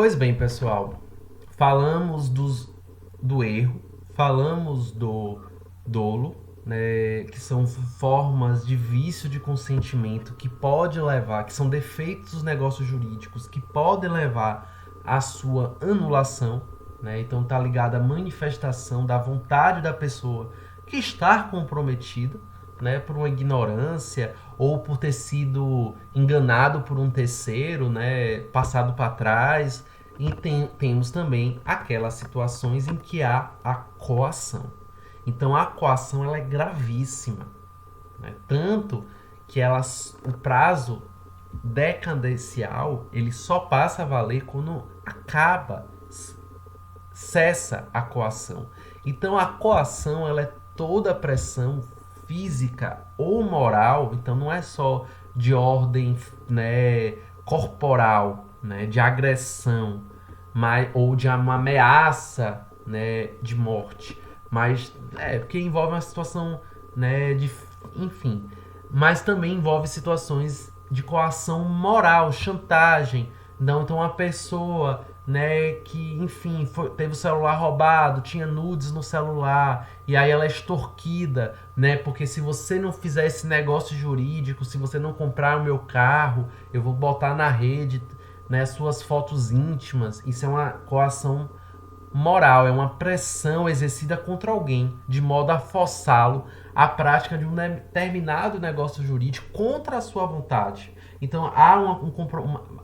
Pois bem, pessoal, falamos do erro, falamos do dolo, né, que são formas de vício de consentimento que pode levar, que são defeitos dos negócios jurídicos que podem levar à sua anulação, né? Então tá ligado à manifestação da vontade da pessoa que está comprometida, né, por uma ignorância ou por ter sido enganado por um terceiro, né, passado para trás. E temos também aquelas situações em que há a coação. Então a coação ela é gravíssima, né? Tanto que o prazo decadencial ele só passa a valer quando cessa a coação. Então a coação ela é toda a pressão física ou moral, então não é só de ordem, né, corporal, né, de agressão, ou de uma ameaça, né, de morte, mas porque envolve uma situação, né, de, enfim, mas também envolve situações de coação moral, chantagem. Não, então uma pessoa, né, que, enfim, teve o celular roubado, tinha nudes no celular, e aí ela é extorquida, né, porque se você não fizer esse negócio jurídico, se você não comprar o meu carro, eu vou botar na rede, né, suas fotos íntimas. Isso é uma coação moral, é uma pressão exercida contra alguém, de modo a forçá-lo à prática de um determinado negócio jurídico contra a sua vontade. Então há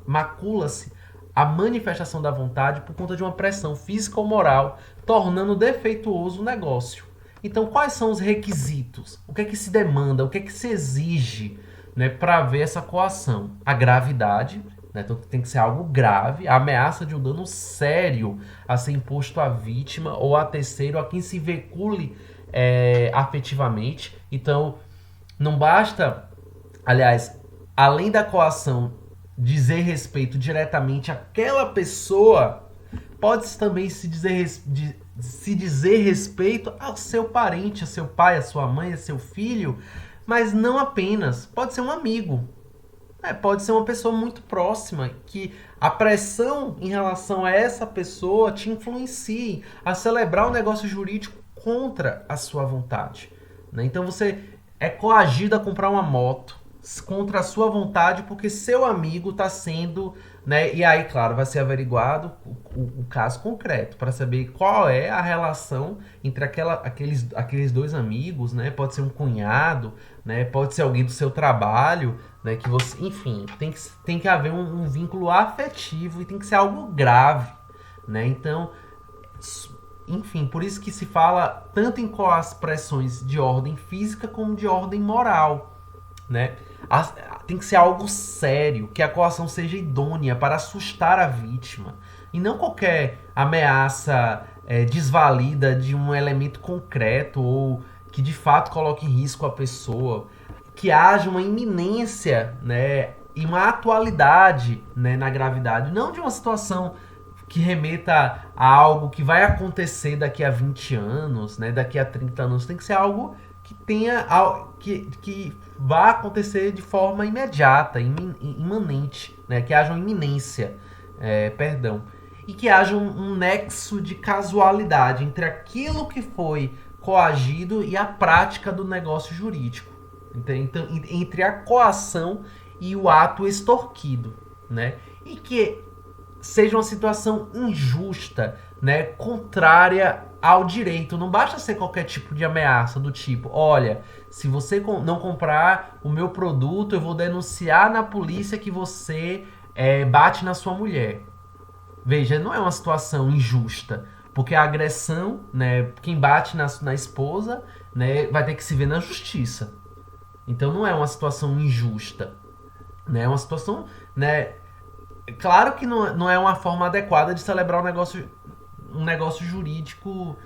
macula-se a manifestação da vontade por conta de uma pressão física ou moral, tornando defeituoso o negócio. Então, quais são os requisitos? O que é que se demanda? O que é que se exige, né, para haver essa coação? A gravidade, né? Então tem que ser algo grave, a ameaça de um dano sério a ser imposto à vítima ou a terceiro, a quem se vincule afetivamente. Então, não basta, aliás, além da coação dizer respeito diretamente àquela pessoa, pode-se também se dizer respeito ao seu parente, a seu pai, a sua mãe, a seu filho, mas não apenas. Pode ser um amigo. Pode ser uma pessoa muito próxima, que a pressão em relação a essa pessoa te influencie a celebrar um negócio jurídico contra a sua vontade, né? Então você é coagido a comprar uma moto contra a sua vontade porque seu amigo está sendo, né? E aí, claro, vai ser averiguado o caso concreto para saber qual é a relação entre aqueles dois amigos, né? Pode ser um cunhado, né? Pode ser alguém do seu trabalho, né? Que você, enfim, tem que haver um vínculo afetivo e tem que ser algo grave, né? Então, enfim, por isso que se fala tanto em pressões de ordem física como de ordem moral, né? Tem que ser algo sério, que a coação seja idônea para assustar a vítima. E não qualquer ameaça desvalida de um elemento concreto ou que de fato coloque em risco a pessoa. Que haja uma iminência, né, e uma atualidade, né, na gravidade. Não de uma situação que remeta a algo que vai acontecer daqui a 20 anos, né, daqui a 30 anos. Tem que ser algo que tenha que vá acontecer de forma imediata, imanente, né? Que haja uma iminência, e que haja um nexo de casualidade entre aquilo que foi coagido e a prática do negócio jurídico. Então, entre a coação e o ato extorquido, né? E que seja uma situação injusta, né, contrária ao direito. Não basta ser qualquer tipo de ameaça do tipo, olha, se você não comprar o meu produto, eu vou denunciar na polícia que você bate na sua mulher. Veja, não é uma situação injusta, porque a agressão, né, quem bate na esposa, né, vai ter que se ver na justiça. Então não é uma situação injusta, né? É uma situação, né? Claro que não é uma forma adequada de celebrar um negócio jurídico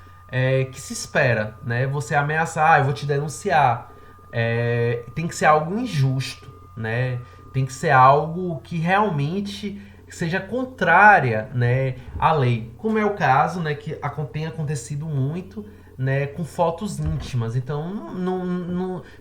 que se espera, né? Você ameaçar, eu vou te denunciar. Tem que ser algo injusto, né? Tem que ser algo que realmente seja contrária, né, à lei. Como é o caso, né, que tem acontecido muito, né, com fotos íntimas. Então,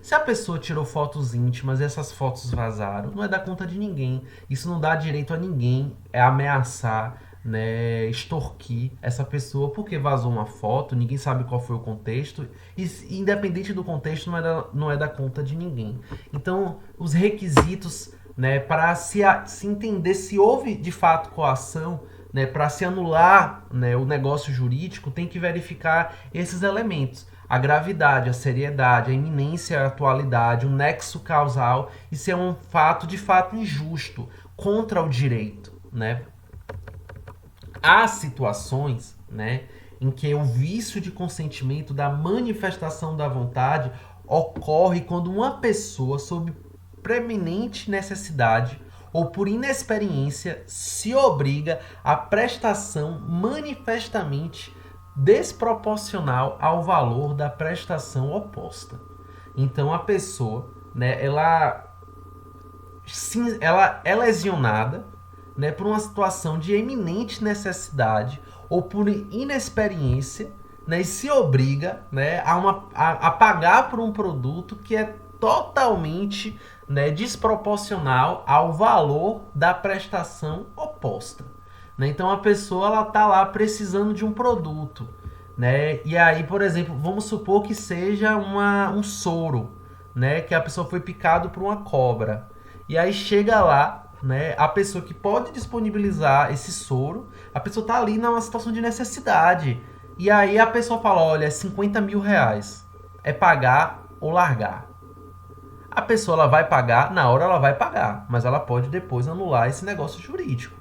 se a pessoa tirou fotos íntimas e essas fotos vazaram, não é dar conta de ninguém. Isso não dá direito a ninguém ameaçar, né, extorquir essa pessoa porque vazou uma foto, ninguém sabe qual foi o contexto, e independente do contexto, não é da conta de ninguém. Então, os requisitos, né, para se entender se houve de fato coação, né, para se anular, né, o negócio jurídico, tem que verificar esses elementos. A gravidade, a seriedade, a iminência, a atualidade, o nexo causal, e se é um fato de fato injusto, contra o direito, né? Há situações, né, em que o vício de consentimento da manifestação da vontade ocorre quando uma pessoa, sob preeminente necessidade ou por inexperiência, se obriga à prestação manifestamente desproporcional ao valor da prestação oposta. Então a pessoa, né, ela é lesionada, né, por uma situação de eminente necessidade ou por inexperiência, né, e se obriga, né, a pagar por um produto que é totalmente, né, desproporcional ao valor da prestação oposta. Né? Então a pessoa ela tá lá precisando de um produto, né? E aí, por exemplo, vamos supor que seja um soro, né, que a pessoa foi picado por uma cobra. E aí chega lá, né, a pessoa que pode disponibilizar esse soro, a pessoa tá ali numa situação de necessidade. E aí a pessoa fala, olha, é 50 mil reais. É pagar ou largar. A pessoa ela vai pagar, na hora ela vai pagar, mas ela pode depois anular esse negócio jurídico.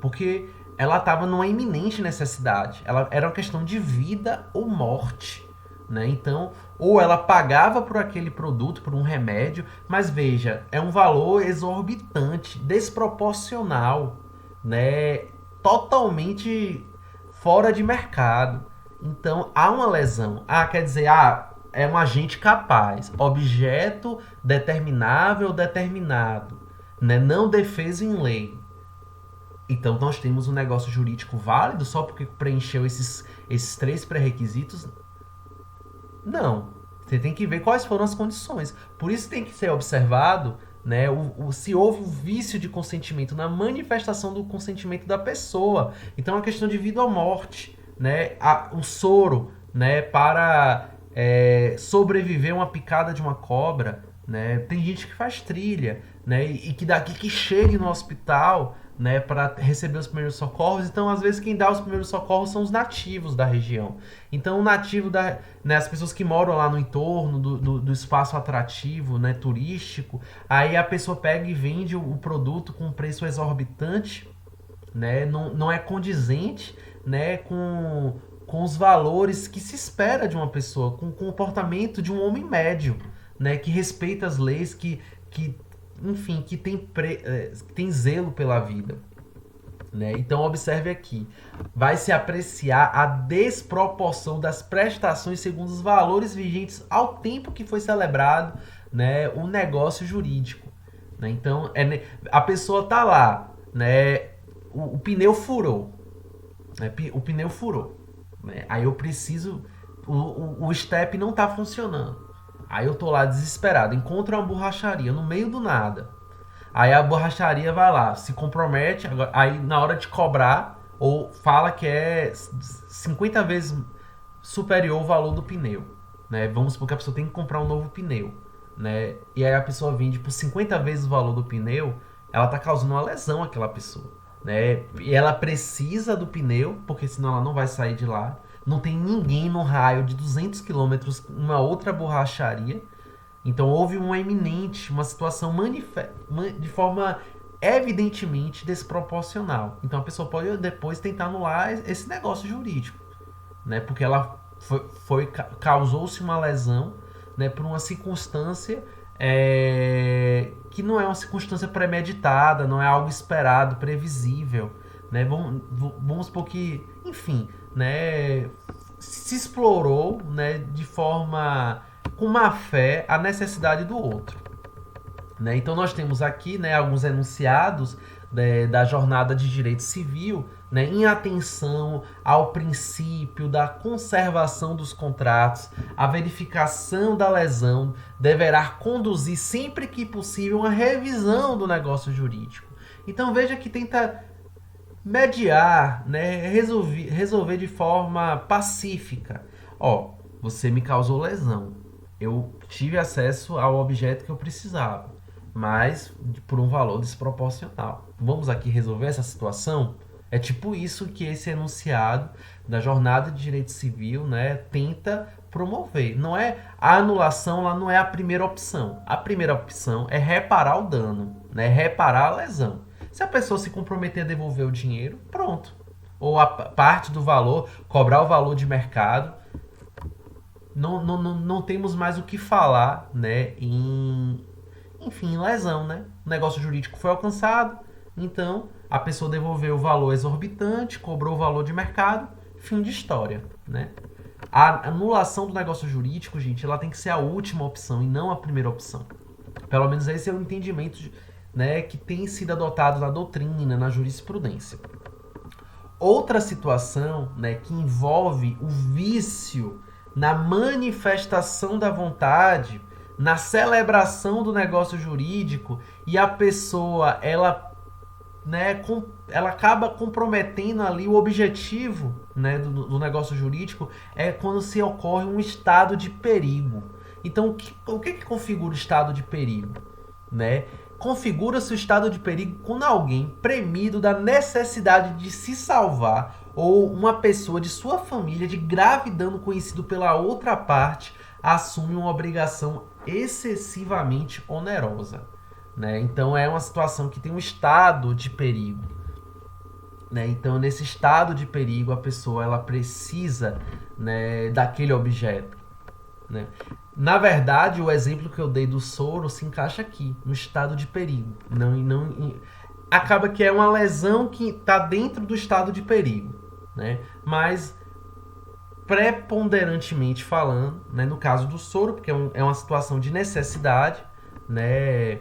Porque ela estava numa iminente necessidade. Era uma questão de vida ou morte. Né? Então, ou ela pagava por aquele produto, por um remédio, mas veja, é um valor exorbitante, desproporcional, né? Totalmente fora de mercado. Então, há uma lesão. Quer dizer, é um agente capaz, objeto determinável, determinado, né? Não defesa em lei. Então, nós temos um negócio jurídico válido só porque preencheu esses 3 pré-requisitos? Não. Você tem que ver quais foram as condições. Por isso tem que ser observado, né, se houve um vício de consentimento na manifestação do consentimento da pessoa. Então é uma questão de vida ou morte. Né? O soro, né, para sobreviver a uma picada de uma cobra. Né? Tem gente que faz trilha, né, e que daqui que chegue no hospital, né, para receber os primeiros socorros. Então, às vezes, quem dá os primeiros socorros são os nativos da região. Então, o nativo, né, as pessoas que moram lá no entorno do espaço atrativo, né, turístico, aí a pessoa pega e vende o produto com um preço exorbitante, né, não é condizente, né, com os valores que se espera de uma pessoa, com o comportamento de um homem médio, né, que respeita as leis, enfim, que tem zelo pela vida. Né? Então, observe aqui. Vai se apreciar a desproporção das prestações segundo os valores vigentes ao tempo que foi celebrado, né, o negócio jurídico. Né? Então, a pessoa tá lá, né, o pneu furou. Né? O pneu furou. Né? Aí eu preciso... O step não tá funcionando. Aí eu tô lá desesperado, encontro uma borracharia no meio do nada. Aí a borracharia vai lá, se compromete, aí na hora de cobrar, ou fala que é 50 vezes superior ao valor do pneu. Né? Vamos supor que a pessoa tem que comprar um novo pneu. Né? E aí a pessoa vende por 50 vezes o valor do pneu, ela tá causando uma lesão àquela pessoa. Né? E ela precisa do pneu, porque senão ela não vai sair de lá. Não tem ninguém no raio de 200 quilômetros, uma outra borracharia. Então houve uma situação de forma evidentemente desproporcional. Então a pessoa pode depois tentar anular esse negócio jurídico. Né? Porque ela causou-se uma lesão, né, por uma circunstância que não é uma circunstância premeditada, não é algo esperado, previsível. Né? Vamos supor que, enfim... Né, se explorou, né, de forma com má fé a necessidade do outro. Né? Então nós temos aqui, né, alguns enunciados da jornada de direito civil, né, em atenção ao princípio da conservação dos contratos, a verificação da lesão deverá conduzir sempre que possível uma revisão do negócio jurídico. Então veja que tenta Mediar, né, resolver de forma pacífica. Ó, você me causou lesão. Eu tive acesso ao objeto que eu precisava, mas por um valor desproporcional. Vamos aqui resolver essa situação? É tipo isso que esse enunciado da jornada de direito civil, né, tenta promover. Não é a anulação, lá não é a primeira opção. A primeira opção é reparar o dano, né, reparar a lesão. Se a pessoa se comprometer a devolver o dinheiro, pronto. Ou a parte do valor, cobrar o valor de mercado, não temos mais o que falar, né, enfim, lesão, né? O negócio jurídico foi alcançado, então a pessoa devolveu o valor exorbitante, cobrou o valor de mercado, fim de história, né? A anulação do negócio jurídico, gente, ela tem que ser a última opção e não a primeira opção. Pelo menos esse é o entendimento, né, que tem sido adotado na doutrina, na jurisprudência. Outra situação, né, que envolve o vício na manifestação da vontade, na celebração do negócio jurídico, e a pessoa ela acaba comprometendo ali o objetivo, né, do negócio jurídico, é quando se ocorre um estado de perigo. Então, o que configura o estado de perigo? Né? Configura-se o estado de perigo quando alguém, premido da necessidade de se salvar, ou uma pessoa de sua família de grave dano conhecido pela outra parte, assume uma obrigação excessivamente onerosa. Né? Então é uma situação que tem um estado de perigo. Né? Então nesse estado de perigo a pessoa ela precisa, né, daquele objeto. Né? Na verdade, o exemplo que eu dei do soro se encaixa aqui, no estado de perigo. Acaba que é uma lesão que está dentro do estado de perigo. Né? Mas, preponderantemente falando, né, no caso do soro, porque é uma situação de necessidade, né,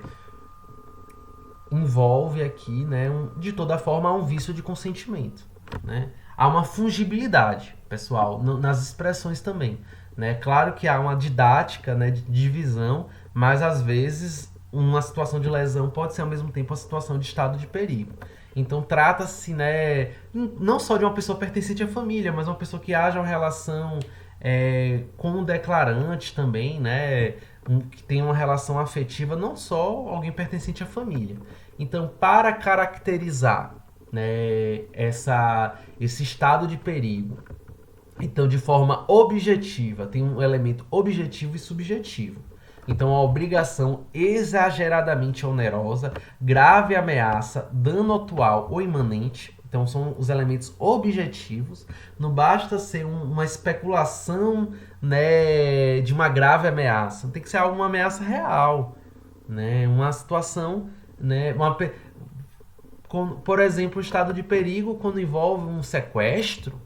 envolve aqui, né, de toda forma, um vício de consentimento. Né? Há uma fungibilidade, pessoal, nas expressões também. Né? Claro que há uma didática, né, de divisão, mas às vezes uma situação de lesão pode ser ao mesmo tempo uma situação de estado de perigo. Então trata-se, né, não só de uma pessoa pertencente à família, mas uma pessoa que haja uma relação com o declarante também, né, que tem uma relação afetiva, não só alguém pertencente à família. Então, para caracterizar, né, esse estado de perigo, então, de forma objetiva, tem um elemento objetivo e subjetivo. Então, a obrigação exageradamente onerosa, grave ameaça, dano atual ou imanente. Então, são os elementos objetivos. Não basta ser uma especulação, né, de uma grave ameaça. Tem que ser uma ameaça real. Né? Uma situação... Né, por exemplo, o estado de perigo quando envolve um sequestro.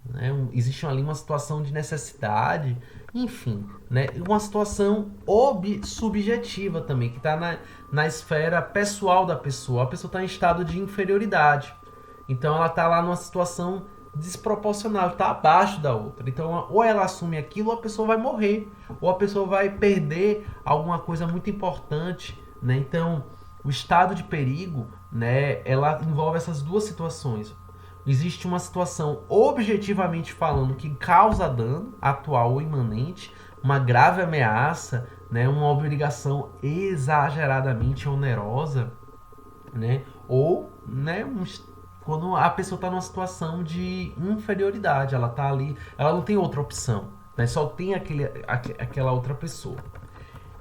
Né? Existe ali uma situação de necessidade, enfim, né? Uma situação subjetiva também, que está na esfera pessoal da pessoa. A pessoa está em estado de inferioridade, então ela está lá numa situação desproporcional, está abaixo da outra. Então, ou ela assume aquilo, ou a pessoa vai morrer, ou a pessoa vai perder alguma coisa muito importante. Né? Então, o estado de perigo, né, ela envolve essas duas situações. Existe uma situação objetivamente falando que causa dano atual ou imanente, uma grave ameaça, né, uma obrigação exageradamente onerosa, né, ou, né, quando a pessoa está numa situação de inferioridade, ela está ali, ela não tem outra opção, né, só tem aquela outra pessoa.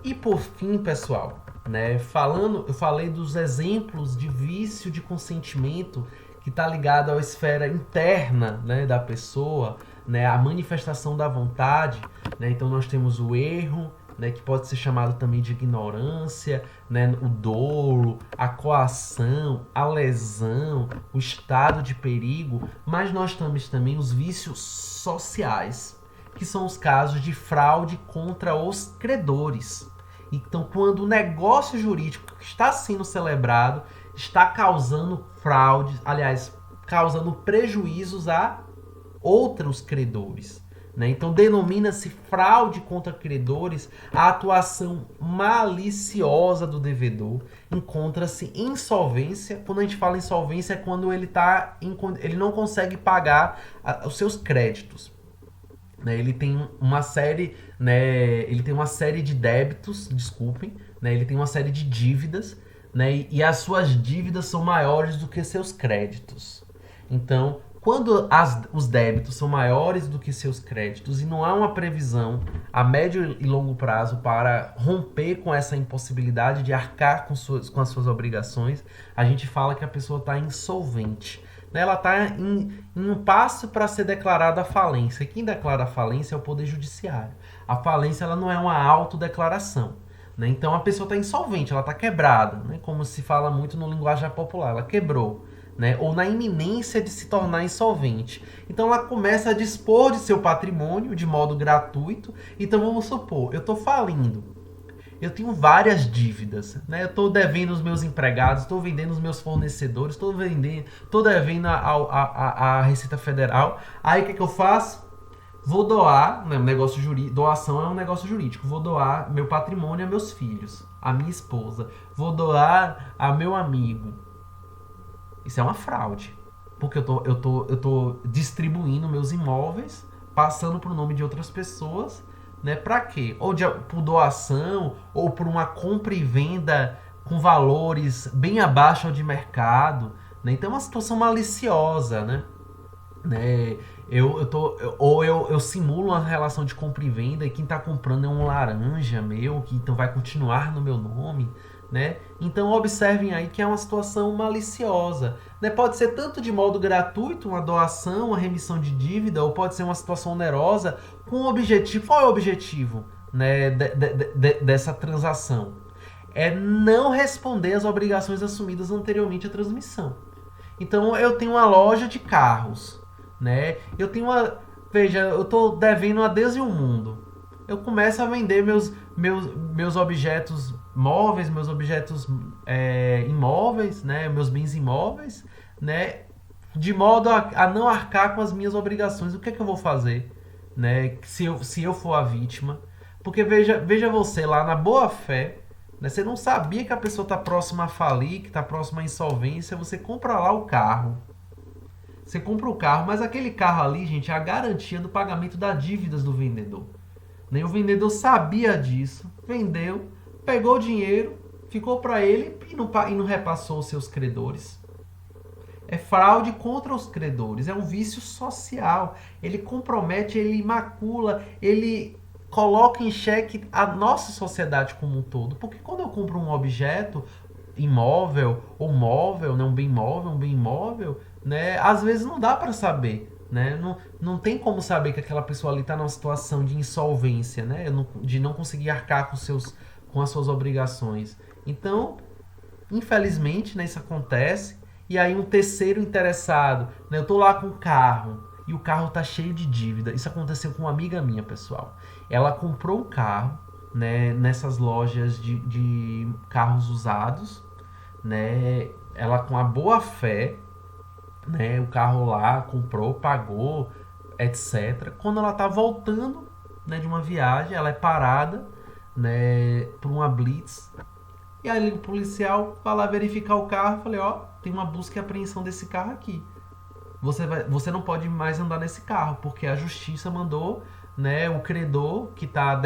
E por fim, pessoal, né, eu falei dos exemplos de vício de consentimento que está ligado à esfera interna, né, da pessoa, né, a manifestação da vontade. Né? Então nós temos o erro, né, que pode ser chamado também de ignorância, né, o dolo, a coação, a lesão, o estado de perigo, mas nós temos também os vícios sociais, que são os casos de fraude contra os credores. Então, quando o negócio jurídico que está sendo celebrado está causando fraude, aliás, causando prejuízos a outros credores. Né? Então, denomina-se fraude contra credores a atuação maliciosa do devedor. Encontra-se insolvência. Quando a gente fala insolvência, é quando ele não consegue pagar os seus créditos. Né? Ele tem uma série, né? Ele tem uma série de débitos, desculpem, né? Ele tem uma série de dívidas, né? E as suas dívidas são maiores do que seus créditos. Então, quando os débitos são maiores do que seus créditos e não há uma previsão a médio e longo prazo para romper com essa impossibilidade de arcar com as suas obrigações, a gente fala que a pessoa está insolvente. Ela está em um passo para ser declarada a falência. Quem declara a falência é o Poder Judiciário. A falência ela não é uma autodeclaração. Né? Então a pessoa está insolvente, ela está quebrada, né? Como se fala muito no linguagem popular, ela quebrou. Né? Ou na iminência de se tornar insolvente. Então ela começa a dispor de seu patrimônio de modo gratuito. Então vamos supor, eu estou falindo. Eu tenho várias dívidas, né? Eu estou devendo os meus empregados, estou vendendo os meus fornecedores, estou devendo a Receita Federal. Aí o que eu faço? Vou doar, né? Negócio jurídico, doação é um negócio jurídico. Vou doar meu patrimônio a meus filhos, a minha esposa. Vou doar a meu amigo. Isso é uma fraude. Porque eu tô distribuindo meus imóveis, passando para o nome de outras pessoas, né? Para quê? Ou por doação, ou por uma compra e venda com valores bem abaixo de mercado. Né? Então é uma situação maliciosa, né? Eu simulo uma relação de compra e venda e quem está comprando é um laranja meu, que então vai continuar no meu nome. Né? Então observem aí que é uma situação maliciosa. Né? Pode ser tanto de modo gratuito, uma doação, uma remissão de dívida, ou pode ser uma situação onerosa com um objetivo. Qual é o objetivo, né, dessa transação? É não responder às obrigações assumidas anteriormente à transmissão. Então eu tenho uma loja de carros, né? Veja, eu estou devendo a Deus e o mundo. Eu começo a vender meus objetos móveis, meus objetos imóveis, né, meus bens imóveis, né, de modo a não arcar com as minhas obrigações. O que é que eu vou fazer, né, se eu for a vítima? Porque veja você lá na boa fé, né, você não sabia que a pessoa está próxima a falir, que está próxima à insolvência, você compra lá o carro. Você compra o carro, mas aquele carro ali, gente, é a garantia do pagamento das dívidas do vendedor. O vendedor sabia disso, vendeu, pegou o dinheiro, ficou para ele e não repassou os seus credores. É fraude contra os credores, é um vício social. Ele compromete, ele macula, ele coloca em xeque a nossa sociedade como um todo. Porque quando eu compro um objeto imóvel ou móvel, né, um bem móvel, um bem imóvel, né, às vezes não dá para saber. Né? Não tem como saber que aquela pessoa ali está numa situação de insolvência, né? De não conseguir arcar com as suas obrigações. Então, infelizmente, né, isso acontece. E aí um terceiro interessado, né? Eu tô lá com o carro e o carro tá cheio de dívida. Isso aconteceu com uma amiga minha, pessoal. Ela comprou um carro, né, nessas lojas de carros usados, né? Ela com a boa fé, né, o carro lá, comprou, pagou, etc. Quando ela tá voltando, né, de uma viagem, ela é parada, né, por uma blitz. E aí o policial vai lá verificar o carro e falei, ó, tem uma busca e apreensão desse carro aqui. Você não pode mais andar nesse carro, porque a justiça mandou, né, o credor que tá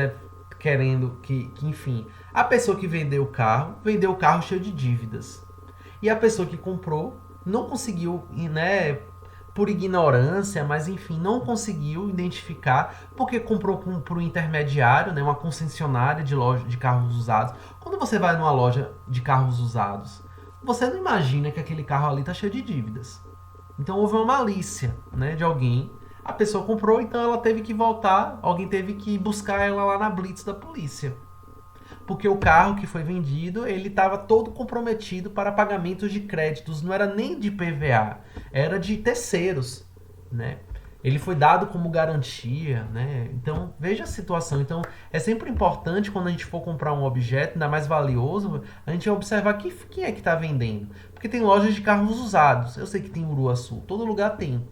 querendo que, enfim, a pessoa que vendeu o carro cheio de dívidas. E a pessoa que comprou não conseguiu, né, por ignorância, mas enfim, não conseguiu identificar, porque comprou por um intermediário, né, uma concessionária de loja de carros usados. Quando você vai numa loja de carros usados, você não imagina que aquele carro ali está cheio de dívidas. Então houve uma malícia, né, de alguém. A pessoa comprou, então ela teve que voltar, alguém teve que buscar ela lá na blitz da polícia. Porque o carro que foi vendido, ele estava todo comprometido para pagamentos de créditos, não era nem de PVA, era de terceiros, né? Ele foi dado como garantia, né? Então, veja a situação. Então, é sempre importante quando a gente for comprar um objeto, ainda mais valioso, a gente observar quem é que está vendendo. Porque tem lojas de carros usados. Eu sei que tem em Uruaçu, todo lugar tem.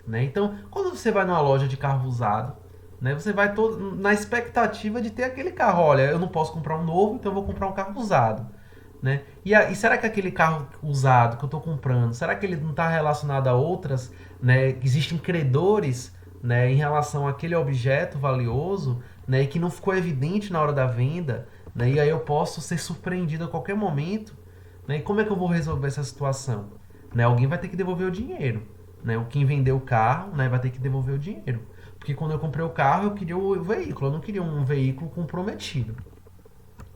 Né? Então, quando você vai numa loja de carro usado, né? Você vai todo na expectativa de ter aquele carro. Olha, eu não posso comprar um novo, então eu vou comprar um carro usado, né? E será que aquele carro usado que eu estou comprando, será que ele não está relacionado a outras, né? Existem credores, né, em relação àquele objeto valioso, né, e que não ficou evidente na hora da venda, né? E aí eu posso ser surpreendido a qualquer momento, né? E como é que eu vou resolver essa situação? Né? Alguém vai ter que devolver o dinheiro, né? O quem vendeu o carro, né, vai ter que devolver o dinheiro. Porque quando eu comprei o carro, eu queria o veículo, eu não queria um veículo comprometido,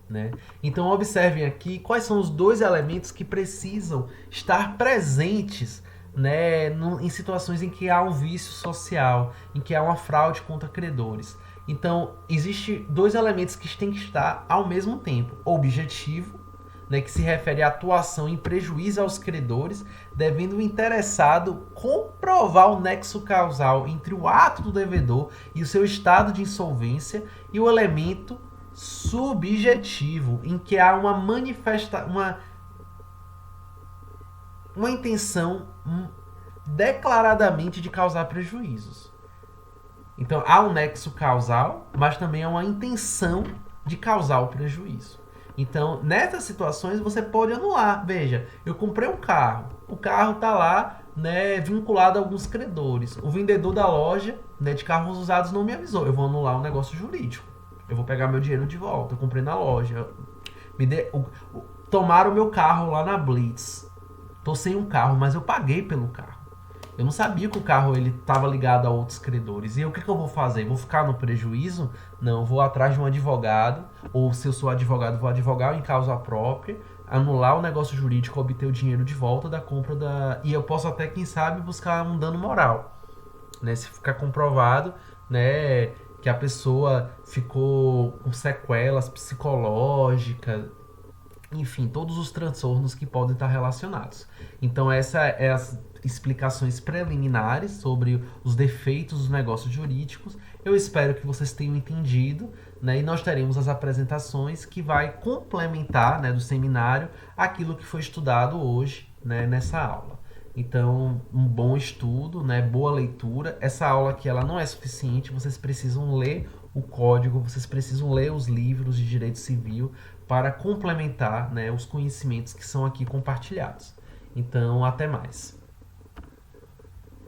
né? Então observem aqui quais são os dois elementos que precisam estar presentes, né, em situações em que há um vício social, em que há uma fraude contra credores. Então, existe dois elementos que têm que estar ao mesmo tempo: objetivo, né, que se refere à atuação em prejuízo aos credores, devendo o interessado comprovar o nexo causal entre o ato do devedor e o seu estado de insolvência, e o elemento subjetivo, em que há uma intenção declaradamente de causar prejuízos. Então há um nexo causal, mas também há uma intenção de causar o prejuízo. Então, nessas situações, você pode anular. Veja, eu comprei um carro. O carro está lá, né, vinculado a alguns credores. O vendedor da loja, né, de carros usados não me avisou. Eu vou anular um negócio jurídico. Eu vou pegar meu dinheiro de volta. Eu comprei na loja. Tomaram o meu carro lá na Blitz. Tô sem um carro, mas eu paguei pelo carro. Eu não sabia que o carro ele estava ligado a outros credores. E o que eu vou fazer? Vou ficar no prejuízo? Não, vou atrás de um advogado. Ou se eu sou advogado, vou advogar em causa própria, anular o negócio jurídico, obter o dinheiro de volta da compra da... E eu posso até, quem sabe, buscar um dano moral, né? Se ficar comprovado, né, que a pessoa ficou com sequelas psicológicas, enfim, todos os transtornos que podem estar relacionados. Então essa é as explicações preliminares sobre os defeitos dos negócios jurídicos. Eu espero que vocês tenham entendido, né? E nós teremos as apresentações que vai complementar, né, do seminário aquilo que foi estudado hoje, né, nessa aula. Então, um bom estudo, né, boa leitura. Essa aula aqui ela não é suficiente, vocês precisam ler o código, vocês precisam ler os livros de direito civil para complementar, né, os conhecimentos que são aqui compartilhados. Então, até mais.